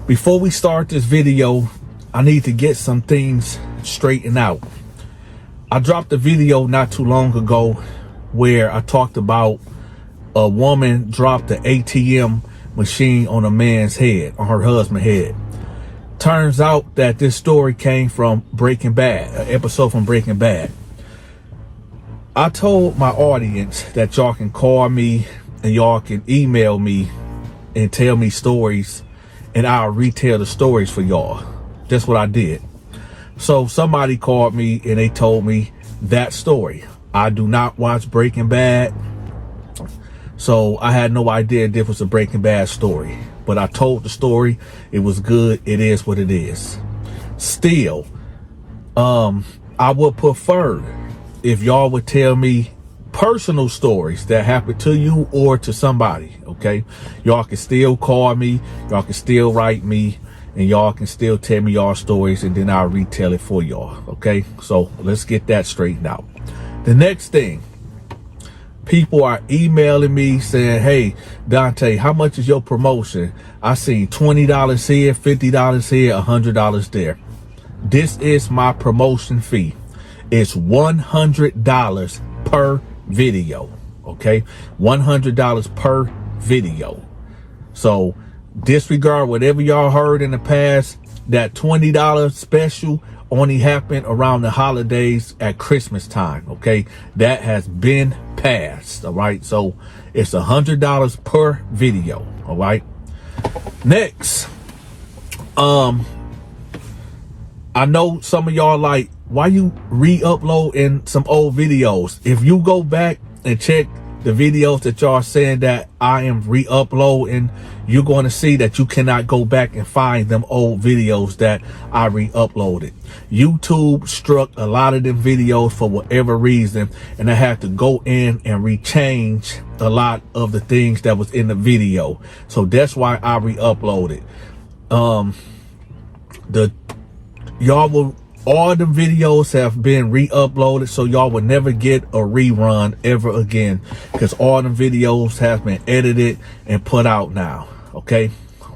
Before we start this video, I need to get some things straightened out. I dropped a video not too long ago where I talked about a woman dropped the ATM machine on a man's head, on her husband's head. Turns out that this story came from Breaking Bad, an episode from Breaking Bad. I told my audience that y'all can call me and y'all can email me and tell me stories, and I'll retell the stories for y'all. That's what I did. So somebody called me and they told me that story. I do not watch Breaking Bad, so I had no idea this was a Breaking Bad story. But I told the story. It was good. It is what it is. Still, I would prefer if y'all would tell me personal stories that happened to you or to somebody, okay? Y'all can still call me, y'all can still write me, and y'all can still tell me y'all stories, and then I'll retell it for y'all, okay? So let's get that straightened out. The next thing, people are emailing me saying, hey, Dante, how much is your promotion? I seen $20 here, $50 here, $100 there. This is my promotion fee. It's $100 per video, okay? $100 per video. So disregard whatever y'all heard in the past. That $20 special only happened around the holidays at Christmas time, okay? That has been passed, all right? So it's $100 per video, all right? Next, I know some of y'all like, why you re-uploading some old videos? If you go back and check the videos that y'all saying that I am re-uploading, you're going to see that you cannot go back and find them old videos that I re-uploaded. YouTube struck a lot of them videos for whatever reason, and I had to go in and rechange a lot of the things that was in the video. So that's why I re-uploaded. All the videos have been re-uploaded, so y'all will never get a rerun ever again, because all the videos have been edited and put out now, okay?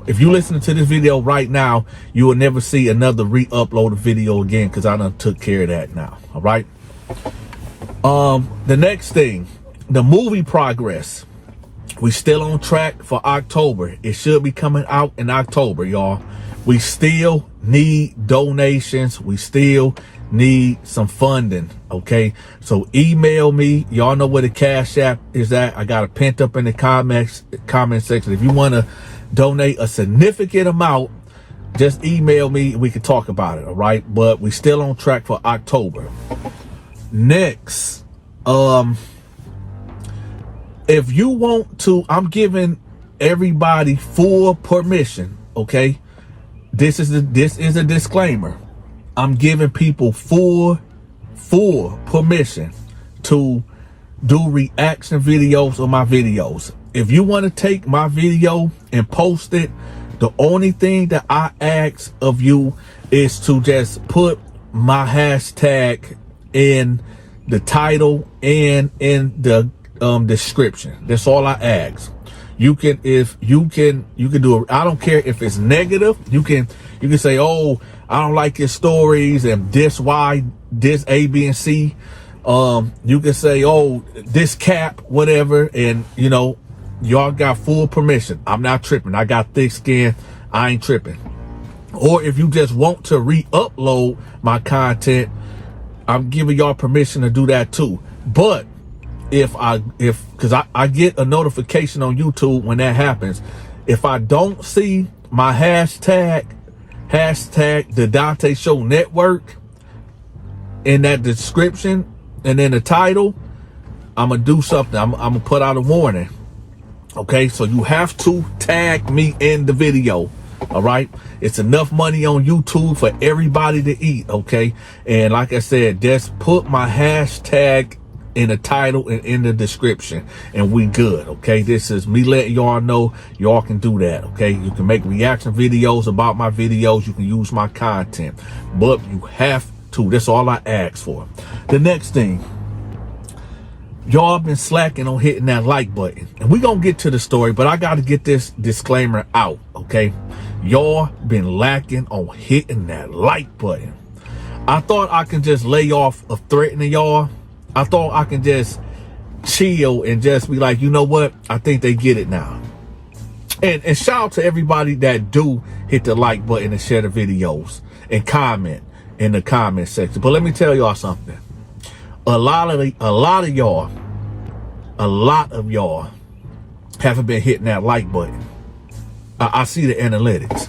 If you listen to this video right now, you will never see another re-uploaded video again, because I done took care of that now, all right? The next thing, the movie progress. We still on track for October. It should be coming out in October, y'all. We still need donations. We still need some funding, okay? So email me. Y'all know where the Cash App is at. I got it pinned up in the comment section. If you want to donate a significant amount, just email me. We can talk about it, all right? But we still on track for October. Next, if you want to, I'm giving everybody full permission, okay? This is a disclaimer. I'm giving people full permission to do reaction videos on my videos. If you want to take my video and post it, the only thing that I ask of you is to just put my hashtag in the title and in the description. That's all I ask. You can do it. I don't care if it's negative. You can say, oh, I don't like your stories and this why, this A, B, and C. You can say, oh, this cap, whatever, and you know, y'all got full permission. I'm not tripping. I got thick skin. I ain't tripping. Or if you just want to re-upload my content, I'm giving y'all permission to do that too. But because I get a notification on YouTube when that happens. If I don't see my hashtag the Donta Show Network in that description and in the title, I'm gonna do something. I'm gonna put out a warning. Okay, so you have to tag me in the video. All right, it's enough money on YouTube for everybody to eat. Okay, and like I said, just put my hashtag in the title and in the description, and we good. Okay, this is me letting y'all know y'all can do that. Okay, you can make reaction videos about my videos. You can use my content, but you have to. That's all I ask for. The next thing, y'all been slacking on hitting that like button, and we gonna get to the story, but I got to get this disclaimer out. Okay, Y'all been lacking on hitting that like button. I thought I can just lay off of threatening y'all. I thought I can just chill and just be like, you know what? I think they get it now. And shout out to everybody that do hit the like button and share the videos and comment in the comment section. But let me tell y'all something. A lot of y'all haven't been hitting that like button. I see the analytics,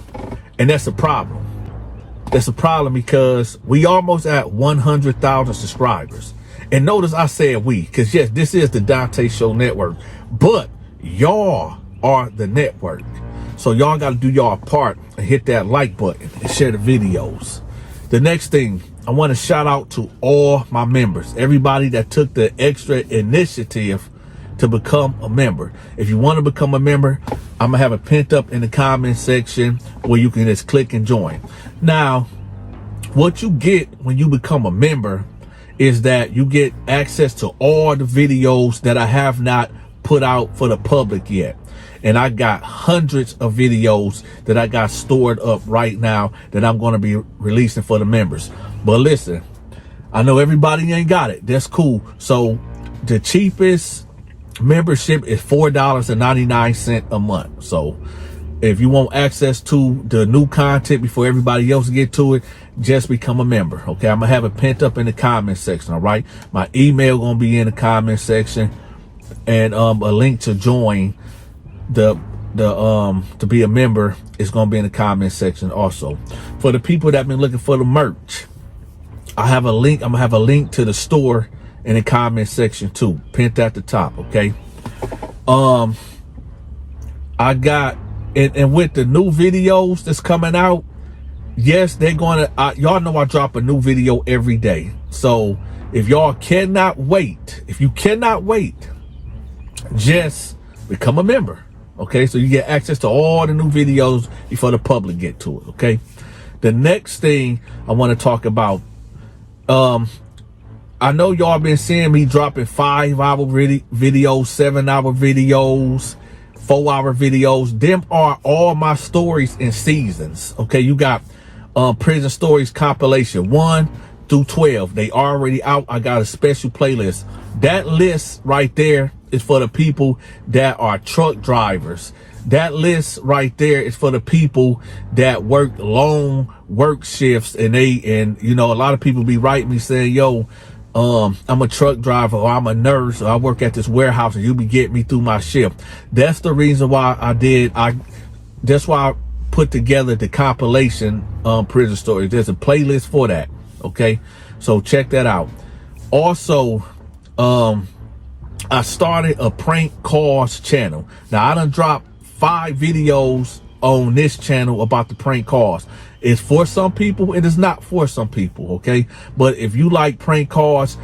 and that's a problem. That's a problem because we almost at 100,000 subscribers. And notice I said we, because yes, this is the Donta Show Network, but y'all are the network. So y'all got to do y'all part and hit that like button and share the videos. The next thing, I want to shout out to all my members, everybody that took the extra initiative to become a member. If you want to become a member, I'm gonna have it pinned up in the comment section where you can just click and join. Now, what you get when you become a member is that you get access to all the videos that I have not put out for the public yet. And I got hundreds of videos that I got stored up right now that I'm going to be releasing for the members. But listen, I know everybody ain't got it. That's cool. So the cheapest membership is $4.99 a month. So if you want access to the new content before everybody else get to it, just become a member. Okay, I'm gonna have it pinned up in the comment section. All right, my email gonna be in the comment section, and a link to join to be a member is gonna be in the comment section also. For the people that been looking for the merch, I have a link. I'm gonna have a link to the store in the comment section too, pinned at the top. Okay, I got and with the new videos that's coming out, yes, they're gonna y'all know I drop a new video every day. So if y'all cannot wait, just become a member. Okay, so you get access to all the new videos before the public get to it. Okay, the next thing I want to talk about, I know y'all been seeing me dropping 5-hour videos, 7-hour videos, 4-hour videos. Them are all my stories in seasons. Okay, you got prison stories compilation 1 through 12. They already out. I got a special playlist. That list right there is for the people that are truck drivers. That list right there is for the people that work long work shifts, and you know, a lot of people be writing me saying, yo, I'm a truck driver, or I'm a nurse, or I work at this warehouse, and you be getting me through my shift. That's the reason why that's why I put together the compilation prison stories. There's a playlist for that. Okay, so check that out. Also, I started a prank calls channel. Now I done dropped 5 videos on this channel about the prank calls. It's for some people, it is not for some people. Okay, but if you like prank calls,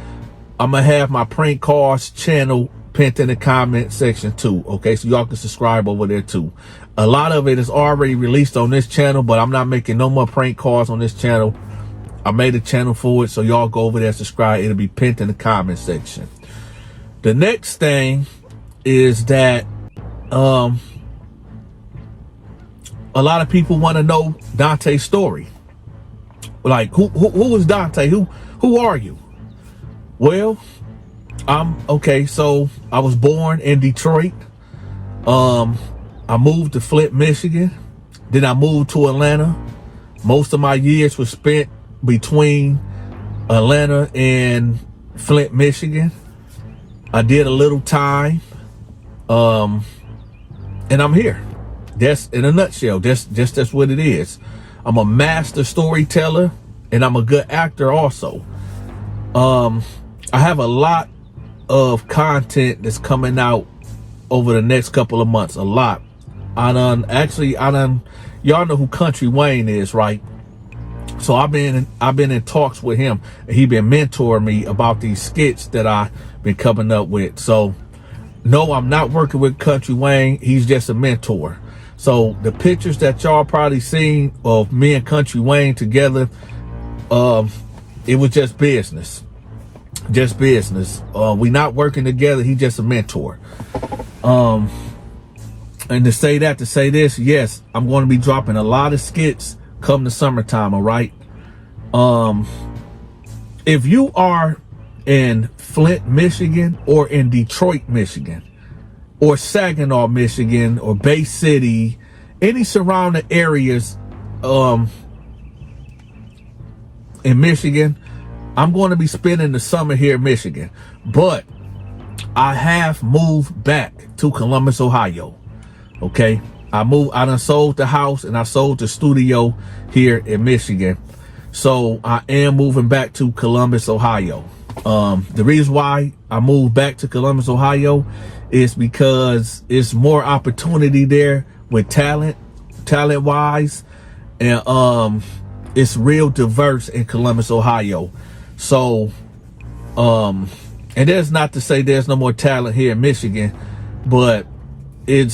I'm gonna have my prank calls channel pinned in the comment section too. Okay, so y'all can subscribe over there too. A lot of it is already released on this channel, but I'm not making no more prank calls on this channel. I made a channel for it, so y'all go over there and subscribe. It'll be pinned in the comment section. The next thing is that a lot of people want to know Donta's story. Like, who is Donta? Who are you? Well, okay, so I was born in Detroit. I moved to Flint, Michigan. Then I moved to Atlanta. Most of my years were spent between Atlanta and Flint, Michigan. I did a little time, and I'm here. That's in a nutshell. That's what it is. I'm a master storyteller, and I'm a good actor also. I have a lot of content that's coming out over the next couple of months. A lot. I done, y'all know who Country Wayne is, right? So I've been in talks with him, and he been mentoring me about these skits that I've been coming up with. So no, I'm not working with Country Wayne. He's just a mentor. So the pictures that y'all probably seen of me and Country Wayne together, it was just business. Just business. We not working together. He's just a mentor. And to say this, yes, I'm going to be dropping a lot of skits come the summertime. All right. If you are in Flint, Michigan, or in Detroit, Michigan, or Saginaw, Michigan, or Bay City, any surrounding areas, in Michigan, I'm going to be spending the summer here in Michigan, but I have moved back to Columbus, Ohio. Okay. I done sold the house and I sold the studio here in Michigan. So I am moving back to Columbus, Ohio. The reason why I moved back to Columbus, Ohio is because it's more opportunity there with talent wise. And, it's real diverse in Columbus, Ohio. So, and there's not to say there's no more talent here in Michigan, but like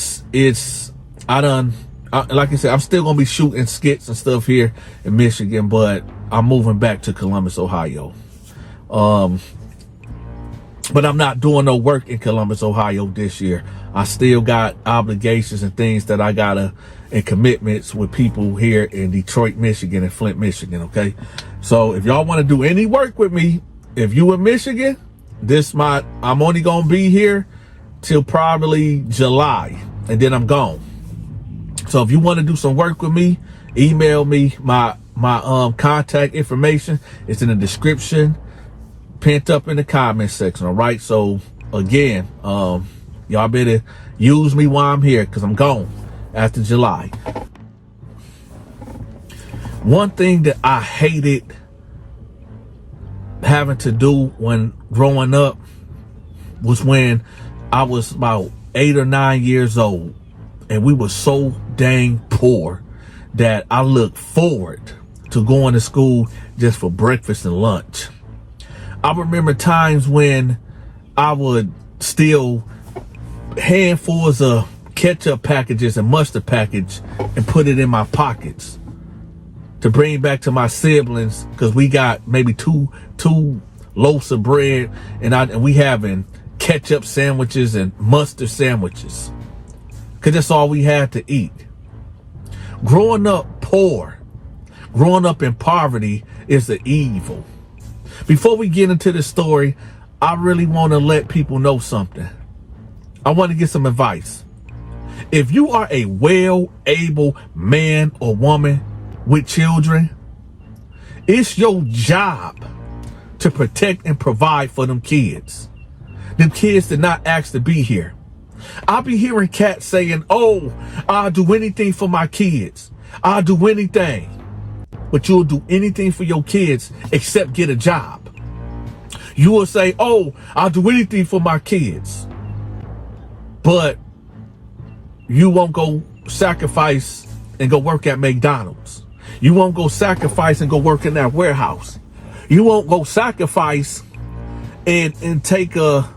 I said, I'm still gonna be shooting skits and stuff here in Michigan, but I'm moving back to Columbus, Ohio. But I'm not doing no work in Columbus, Ohio this year. I still got obligations and things that I gotta, and commitments with people here in Detroit, Michigan, and Flint, Michigan. Okay, so if y'all want to do any work with me, if you in Michigan, I'm only gonna be here till probably July, and then I'm gone. So if you want to do some work with me, email me. My contact information is in the description, pinned up in the comment section. All right. So again, y'all better use me while I'm here, because I'm gone after July. One thing that I hated having to do when growing up was when I was about 8 or 9 years old, and we were so dang poor that I looked forward to going to school just for breakfast and lunch. I remember times when I would steal handfuls of ketchup packages and mustard package and put it in my pockets to bring back to my siblings, because we got maybe two loaves of bread, and we having ketchup sandwiches and mustard sandwiches, because that's all we had to eat. Growing up poor, growing up in poverty is the evil. Before we get into the story, I really want to let people know something. I want to get some advice. If you are a well-able man or woman with children, it's your job to protect and provide for them kids. Them kids did not ask to be here. I'll be hearing cats saying, oh, I'll do anything for my kids. I'll do anything. But you'll do anything for your kids except get a job. You will say, oh, I'll do anything for my kids. But you won't go sacrifice and go work at McDonald's. You won't go sacrifice and go work in that warehouse. You won't go sacrifice and take a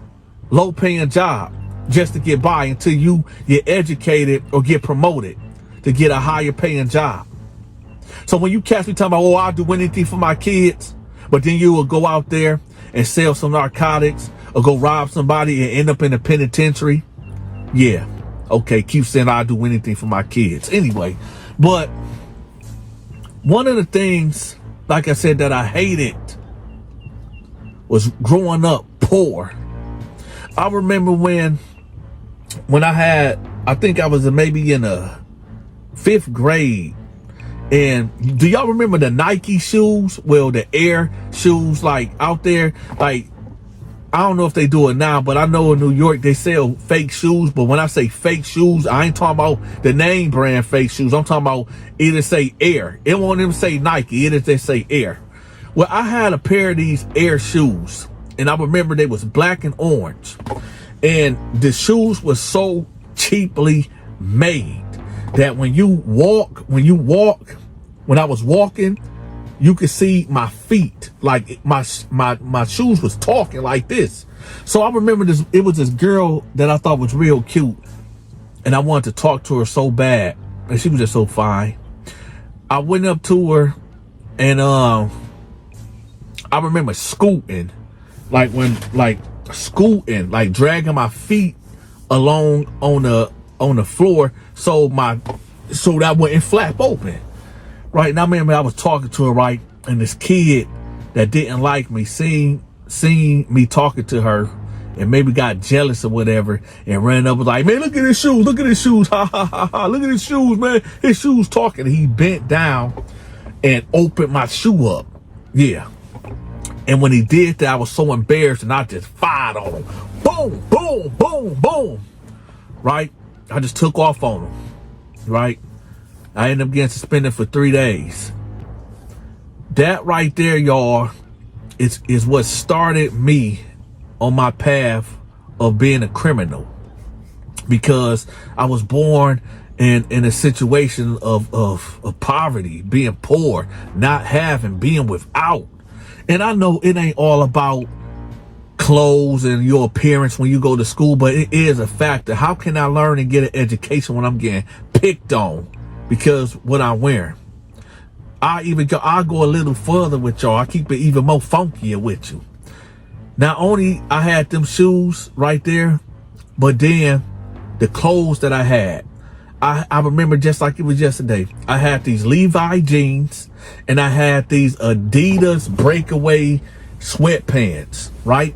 low-paying job just to get by until you get educated or get promoted to get a higher paying job. So when you catch me talking about, oh, I'll do anything for my kids, but then you will go out there and sell some narcotics or go rob somebody and end up in the penitentiary. Yeah. Okay. Keep saying I'll do anything for my kids. Anyway, but one of the things, like I said, that I hated was growing up poor. I remember when I think I was maybe in a 5th grade. And do y'all remember the Nike shoes? Well, the Air shoes, like out there, like, I don't know if they do it now, but I know in New York they sell fake shoes. But when I say fake shoes, I ain't talking about the name brand fake shoes. I'm talking about either say Air. It won't even say Nike. Either they say Air. Well, I had a pair of these Air shoes, and I remember they was black and orange, and the shoes was so cheaply made that when I was walking, you could see my feet, like my shoes was talking like this. So I remember this, it was this girl that I thought was real cute, and I wanted to talk to her so bad, and she was just so fine. I went up to her, and I remember scooting, like dragging my feet along on on the floor so that wouldn't flap open. Right now, remember I was talking to her, right, and this kid that didn't like me seeing me talking to her and maybe got jealous or whatever and ran up and was like, man, look at his shoes, ha ha ha ha, look at his shoes, man, his shoes talking. And he bent down and opened my shoe up. Yeah. And when he did that, I was so embarrassed and I just fired on him. Boom, boom, boom, boom. Right? I just took off on him. Right? I ended up getting suspended for 3 days. That right there, y'all, is what started me on my path of being a criminal. Because I was born in a situation of poverty, being poor, not having, being without. And I know it ain't all about clothes and your appearance when you go to school, but it is a factor. How can I learn and get an education when I'm getting picked on because what I'm wearing? I'll go a little further with y'all. I keep it even more funkier with you. Not only I had them shoes right there, but then the clothes that I had. I remember just like it was yesterday. I had these Levi jeans and I had these Adidas breakaway sweatpants, right?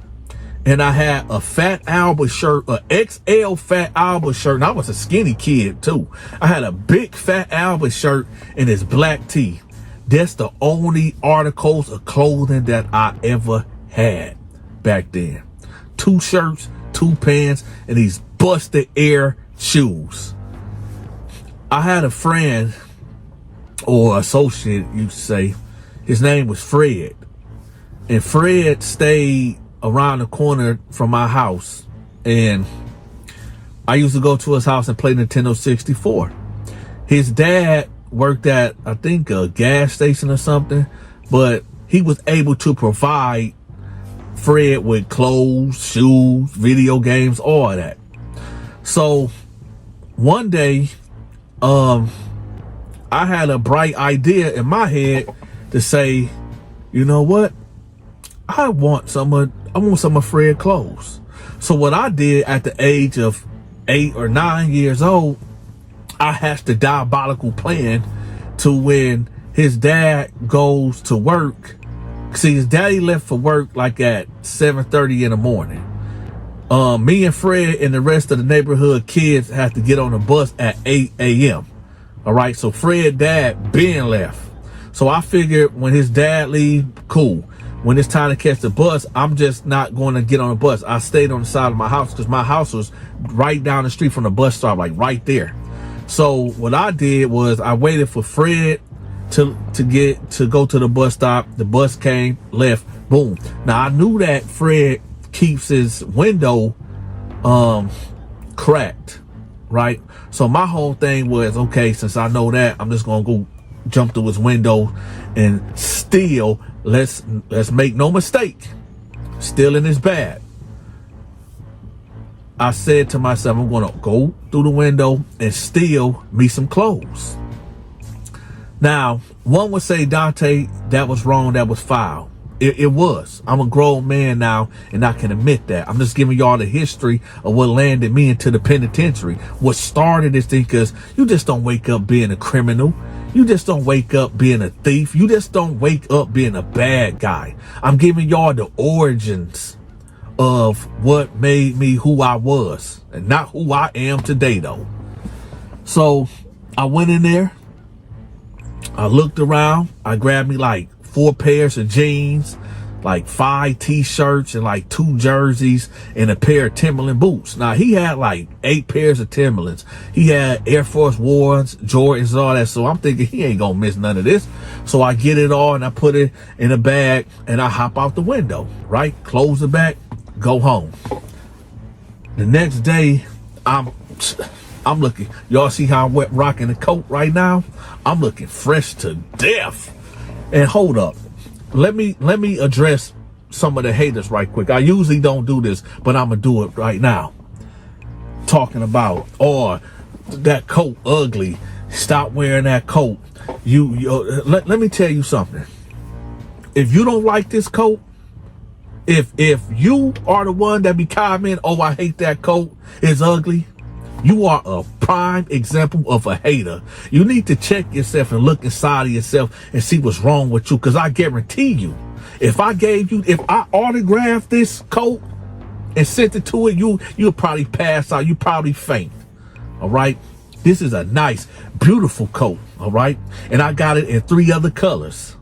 And I had a Fat Albert shirt, a XL Fat Albert shirt. And I was a skinny kid too. I had a big Fat Albert shirt and this black tee. That's the only articles of clothing that I ever had back then. 2 shirts, 2 pants, and these busted air shoes. I had a friend or associate, you say, his name was Fred. And Fred stayed around the corner from my house. And I used to go to his house and play Nintendo 64. His dad worked at, I think, a gas station or something. But he was able to provide Fred with clothes, shoes, video games, all of that. So one day, I had a bright idea in my head to say, you know what? I want some of Fred's clothes. So what I did at the age of 8 or 9 years old, I hatched a diabolical plan to when his dad goes to work. See, his daddy left for work like at 7:30 in the morning. Me and Fred and the rest of the neighborhood kids have to get on the bus at 8 a.m. All right, so Fred's dad been left. So I figured when his dad leave, cool. When it's time to catch the bus, I'm just not going to get on the bus. I stayed on the side of my house because my house was right down the street from the bus stop, like right there. So what I did was I waited for Fred to go to the bus stop. The bus came, left, boom. Now I knew that Fred keeps his window cracked, right? So my whole thing was, okay, since I know that, I'm just gonna go jump through his window and steal. Let's make no mistake, stealing is bad. I said to myself, I'm gonna go through the window and steal me some clothes. Now, one would say, Dante, that was wrong, that was foul. It was. I'm a grown man now, and I can admit that. I'm just giving y'all the history of what landed me into the penitentiary. What started this thing, because you just don't wake up being a criminal. You just don't wake up being a thief. You just don't wake up being a bad guy. I'm giving y'all the origins of what made me who I was, and not who I am today, though. So I went in there. I looked around. I grabbed me like 4 pairs of jeans, like 5 t-shirts and like 2 jerseys and a pair of Timberland boots. Now he had like 8 pairs of Timberlands. He had Air Force Ones, Jordans, all that. So I'm thinking he ain't gonna miss none of this. So I get it all and I put it in a bag and I hop out the window, right? Close the back, go home. The next day, I'm looking, y'all see how I'm rocking the coat right now? I'm looking fresh to death. And hold up, let me address some of the haters right quick. I usually don't do this, but I'm gonna do it right now. Talking about, oh, that coat ugly. Stop wearing that coat. Let me tell you something. If you don't like this coat, if you are the one that be commenting, oh, I hate that coat, it's ugly, You are a prime example of a hater. You need to check yourself and look inside of yourself and see what's wrong with you. Because I guarantee you, if I autographed this coat and sent it to it, you'll probably pass out. You probably faint. All right. This is a nice, beautiful coat. All right. And I got it in 3 other colors.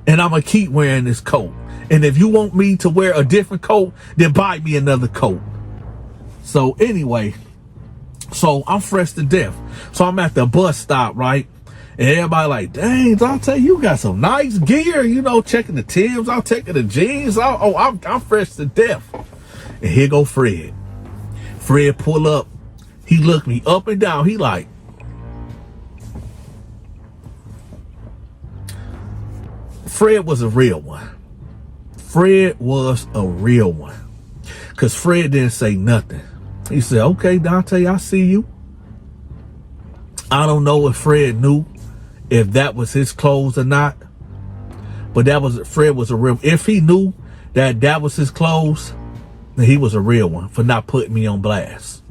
And I'm going to keep wearing this coat. And if you want me to wear a different coat, then buy me another coat. So anyway, so I'm fresh to death. So I'm at the bus stop, right? And everybody like, dang, Donta, you got some nice gear. You know, checking the Timbs, I'm checking the jeans. I'm fresh to death. And here go Fred. Fred pull up. He looked me up and down. He like, Fred was a real one. Fred was a real one. Because Fred didn't say nothing. He said, okay, Donta, I see you. I don't know if Fred knew if that was his clothes or not. But Fred was a real, if he knew that was his clothes, then he was a real one for not putting me on blast.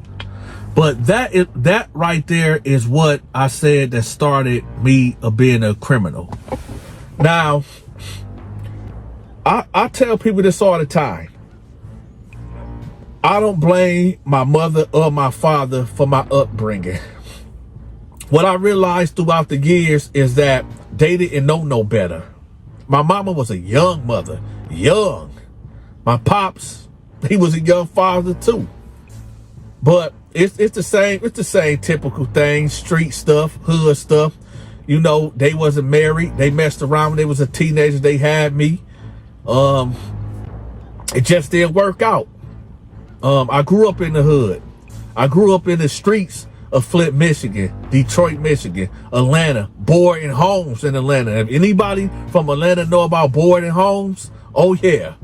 But that right there is what I said that started me being a criminal. Now, I tell people this all the time. I don't blame my mother or my father for my upbringing. What I realized throughout the years is that they didn't know no better. My mama was a young mother, young. My pops, he was a young father too. But it's the same typical thing, street stuff, hood stuff. You know, they wasn't married. They messed around when they was a teenager. They had me. It just didn't work out. I grew up in the hood. I grew up in the streets of Flint, Michigan, Detroit, Michigan, Atlanta, boarding homes in Atlanta. If anybody from Atlanta know about boarding homes, oh yeah,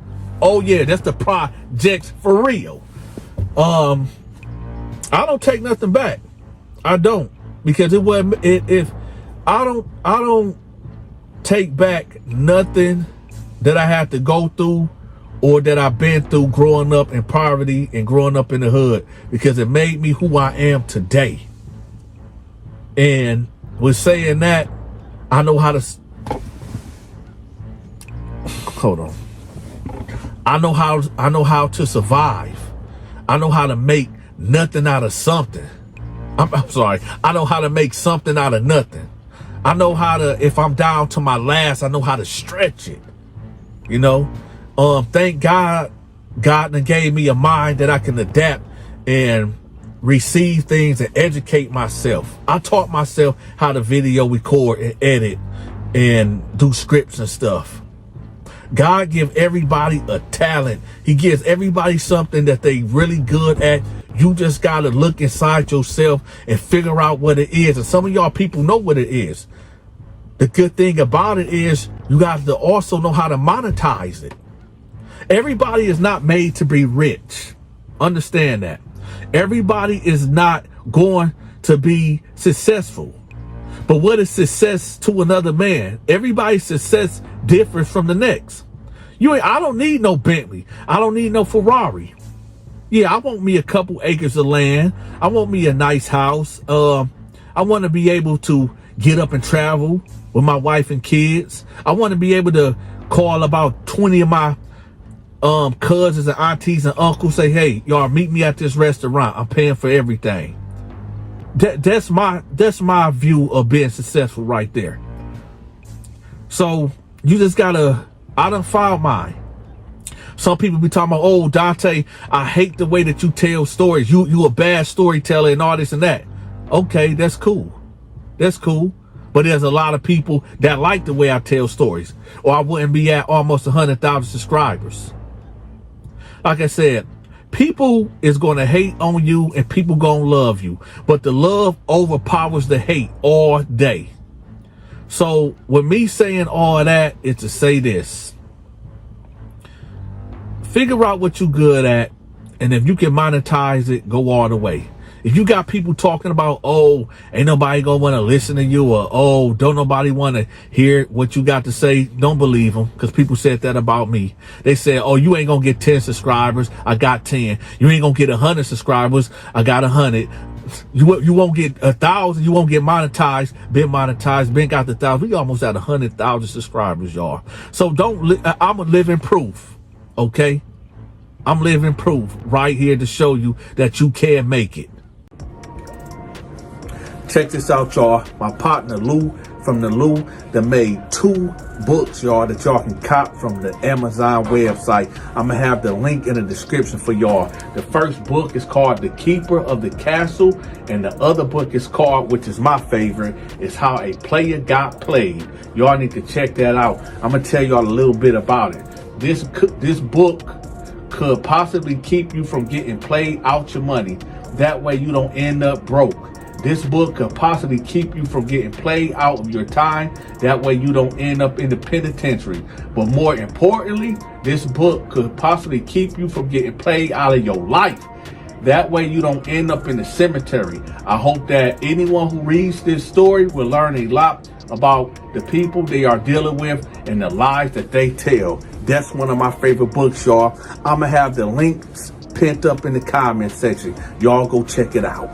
that's the projects for real. I don't take nothing back. I don't, because it wasn't. If I don't take back nothing that I had to go through or that I've been through growing up in poverty and growing up in the hood, because it made me who I am today. And with saying that, I know how to hold on. I know how to survive. I know how to make nothing out of something. I'm sorry. I know how to make something out of nothing. I know how to, if I'm down to my last, I know how to stretch it. You know, thank God done gave me a mind that I can adapt and receive things and educate myself. I taught myself how to video record and edit and do scripts and stuff. God give everybody a talent. He gives everybody something that they really good at. You just got to look inside yourself and figure out what it is. And some of y'all people know what it is. The good thing about it is you got to also know how to monetize it. Everybody is not made to be rich. Understand that. Everybody is not going to be successful. But what is success to another man? Everybody's success differs from the next. I don't need no Bentley. I don't need no Ferrari. Yeah, I want me a couple acres of land. I want me a nice house. I want to be able to get up and travel with my wife and kids. I want to be able to call about 20 of my cousins and aunties and uncles, say, hey, y'all meet me at this restaurant. I'm paying for everything. That's my view of being successful right there. So you just gotta, I done found mine. Some people be talking about, oh, Donta, I hate the way that you tell stories. You a bad storyteller and all this and that. Okay, that's cool. That's cool. But there's a lot of people that like the way I tell stories, or I wouldn't be at almost 100,000 subscribers. Like I said, people is going to hate on you and people going to love you, but the love overpowers the hate all day. So with me saying all that is to say this: figure out what you're good at, and if you can monetize it, go all the way. If you got people talking about, oh, ain't nobody gonna want to listen to you, or oh, don't nobody want to hear what you got to say, don't believe them, because people said that about me. They said, oh, you ain't gonna get 10 subscribers, I got 10. You ain't gonna get 100 subscribers, I got 100. You won't get 1,000. You won't get monetized. Been monetized. Been got the 1,000. We almost at 100,000 subscribers, y'all. So I'm a living proof. Okay, I'm living proof right here to show you that you can make it. Check this out, y'all. My partner Lou from the Lou that made 2 books, y'all, that y'all can cop from the Amazon website. I'm gonna have the link in the description for y'all. The first book is called The Keeper of the Castle, and the other book is called, which is my favorite, is How a Player Got Played. Y'all need to check that out. I'm gonna tell y'all a little bit about it. This book could possibly keep you from getting played out your money. That way you don't end up broke. This book could possibly keep you from getting played out of your time. That way you don't end up in the penitentiary. But more importantly, this book could possibly keep you from getting played out of your life. That way you don't end up in the cemetery. I hope that anyone who reads this story will learn a lot about the people they are dealing with and the lies that they tell. That's one of my favorite books, y'all. I'm gonna have the links pinned up in the comment section. Y'all go check it out.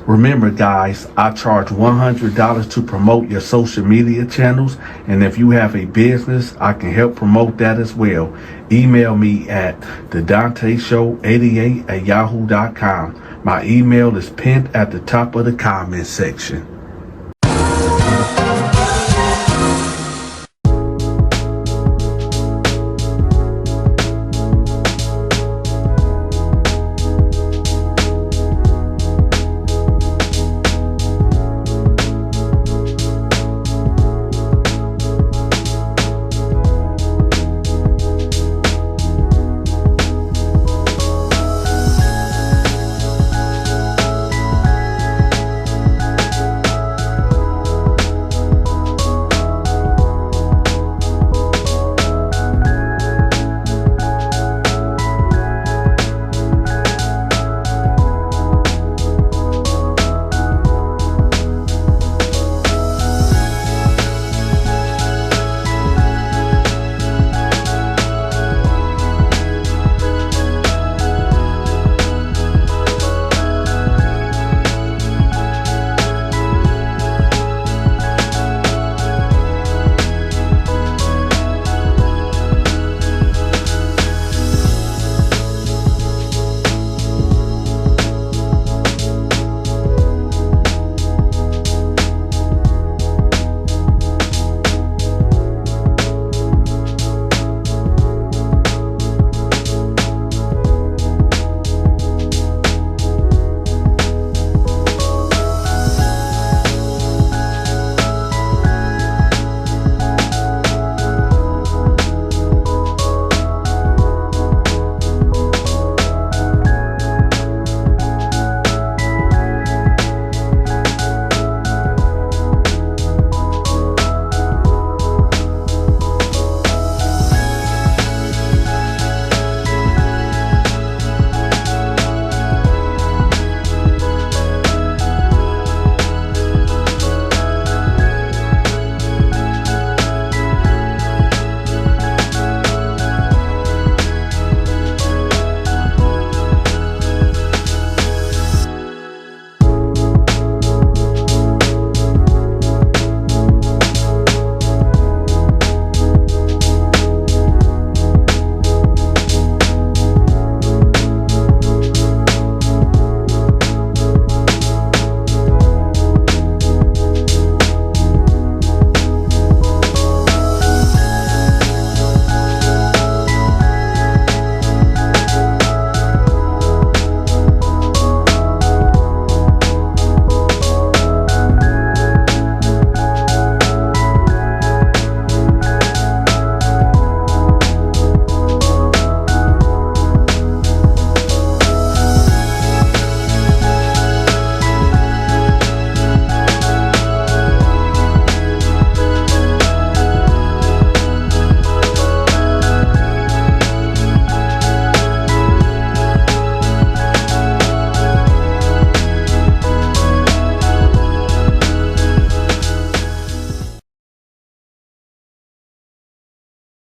Remember, guys, I charge $100 to promote your social media channels. And if you have a business, I can help promote that as well. Email me at thedontashow88@yahoo.com. My email is pinned at the top of the comment section.